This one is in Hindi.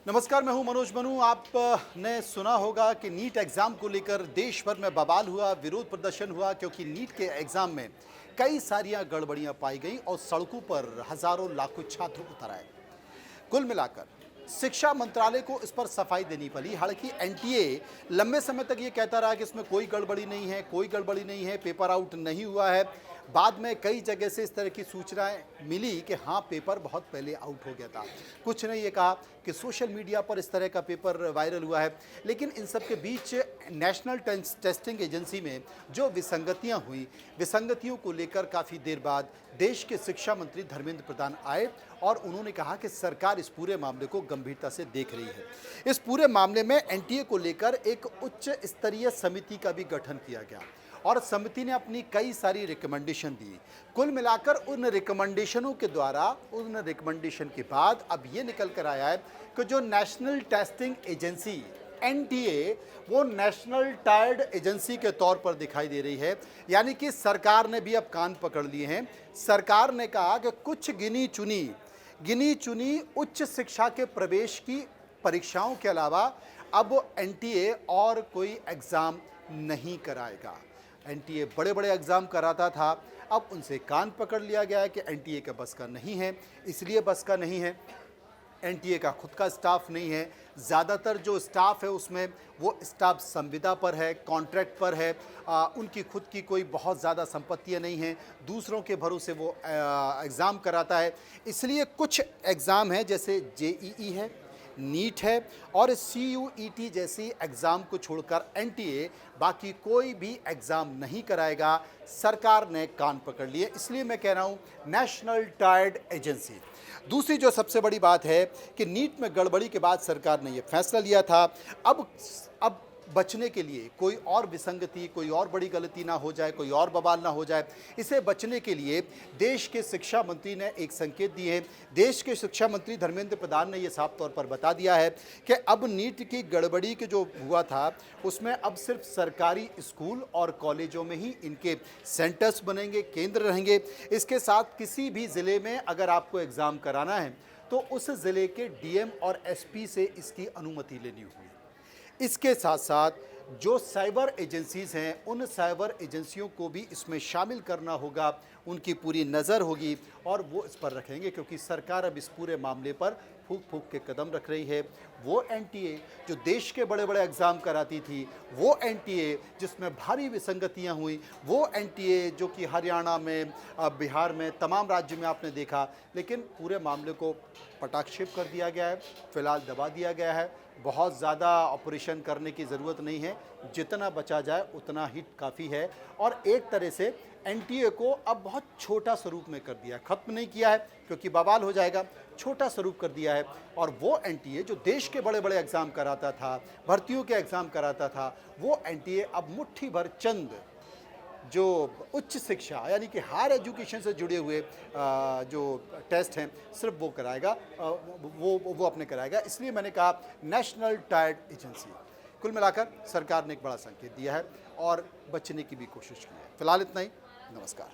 नमस्कार, मैं हूं मनोज मनु। आपने सुना होगा कि नीट एग्जाम को लेकर देश भर में बवाल हुआ, विरोध प्रदर्शन हुआ, क्योंकि नीट के एग्जाम में कई सारियां गड़बड़ियां पाई गई और सड़कों पर हजारों लाखों छात्र उतर आए। कुल मिलाकर शिक्षा मंत्रालय को इस पर सफाई देनी पड़ी। हालांकि एनटीए लंबे समय तक ये कहता रहा कि इसमें कोई गड़बड़ी नहीं है, कोई गड़बड़ी नहीं है, पेपर आउट नहीं हुआ है। बाद में कई जगह से इस तरह की सूचनाएं मिली कि हाँ, पेपर बहुत पहले आउट हो गया था। कुछ ने ये कहा कि सोशल मीडिया पर इस तरह का पेपर वायरल हुआ है। लेकिन इन सब के बीच नेशनल टेस्टिंग एजेंसी में जो विसंगतियां हुई, विसंगतियों को लेकर काफ़ी देर बाद देश के शिक्षा मंत्री धर्मेंद्र प्रधान आए और उन्होंने कहा कि सरकार इस पूरे मामले को गंभीरता से देख रही है। इस पूरे मामले में एनटीए को लेकर एक उच्च स्तरीय समिति का भी गठन किया गया और समिति ने अपनी कई सारी रिकमेंडेशन दी। कुल मिलाकर उन रिकमेंडेशनों के द्वारा, उन रिकमेंडेशन के बाद अब ये निकल कर आया है कि जो नेशनल टेस्टिंग एजेंसी एनटीए, वो नेशनल टायर्ड एजेंसी के तौर पर दिखाई दे रही है। यानी कि सरकार ने भी अब कान पकड़ लिए हैं। सरकार ने कहा कि कुछ गिनी चुनी उच्च शिक्षा के प्रवेश की परीक्षाओं के अलावा अब एनटीए और कोई एग्ज़ाम नहीं कराएगा। एनटीए बड़े बड़े एग्ज़ाम कराता था, अब उनसे कान पकड़ लिया गया है कि एनटीए का बस का नहीं है। इसलिए बस का नहीं है, एनटीए का खुद का स्टाफ नहीं है। ज़्यादातर जो स्टाफ है उसमें वो स्टाफ संविदा पर है, कॉन्ट्रैक्ट पर है। उनकी खुद की कोई बहुत ज़्यादा संपत्तियां नहीं हैं, दूसरों के भरोसे वो एग्ज़ाम कराता है। इसलिए कुछ एग्ज़ाम हैं, जैसे जेईई है, नीट है और सीयूईटी जैसी एग्ज़ाम को छोड़कर एनटीए बाकी कोई भी एग्ज़ाम नहीं कराएगा। सरकार ने कान पकड़ लिए, इसलिए मैं कह रहा हूँ नेशनल टायर्ड एजेंसी। दूसरी जो सबसे बड़ी बात है कि नीट में गड़बड़ी के बाद सरकार ने यह फैसला लिया था। अब बचने के लिए, कोई और विसंगति, कोई और बड़ी गलती ना हो जाए, कोई और बवाल ना हो जाए, इसे बचने के लिए देश के शिक्षा मंत्री ने एक संकेत दिए हैं। देश के शिक्षा मंत्री धर्मेंद्र प्रधान ने यह साफ तौर पर बता दिया है कि अब नीट की गड़बड़ी के जो हुआ था उसमें अब सिर्फ सरकारी स्कूल और कॉलेजों में ही इनके सेंटर्स बनेंगे, केंद्र रहेंगे। इसके साथ किसी भी ज़िले में अगर आपको एग्ज़ाम कराना है तो उस ज़िले के डीएम और एसपी से इसकी अनुमति लेनी होगी। इसके साथ साथ जो साइबर एजेंसीज़ हैं, उन साइबर एजेंसियों को भी इसमें शामिल करना होगा। उनकी पूरी नज़र होगी और वो इस पर रखेंगे, क्योंकि सरकार अब इस पूरे मामले पर फूंक फूंक के कदम रख रही है। वो एनटीए जो देश के बड़े बड़े एग्ज़ाम कराती थी, वो एनटीए जिसमें भारी विसंगतियां हुई, वो एनटीए जो कि हरियाणा में, बिहार में, तमाम राज्य में आपने देखा, लेकिन पूरे मामले को पटाक्षेप कर दिया गया है, फिलहाल दबा दिया गया है। बहुत ज़्यादा ऑपरेशन करने की ज़रूरत नहीं है, जितना बचा जाए उतना ही काफ़ी है। और एक तरह से एनटीए को अब बहुत छोटा स्वरूप में कर दिया है, ख़त्म नहीं किया है क्योंकि बवाल हो जाएगा, छोटा स्वरूप कर दिया है। और वो एनटीए जो देश के बड़े बड़े एग्ज़ाम कराता था, भर्तियों के एग्ज़ाम कराता था, वो एनटीए अब मुट्ठी भर चंद जो उच्च शिक्षा यानी कि हायर एजुकेशन से जुड़े हुए जो टेस्ट हैं, सिर्फ वो कराएगा, वो अपने कराएगा। इसलिए मैंने कहा नेशनल टायर्ड एजेंसी। कुल मिलाकर सरकार ने एक बड़ा संकेत दिया है और बचने की भी कोशिश की है। फिलहाल इतना ही। नमस्कार।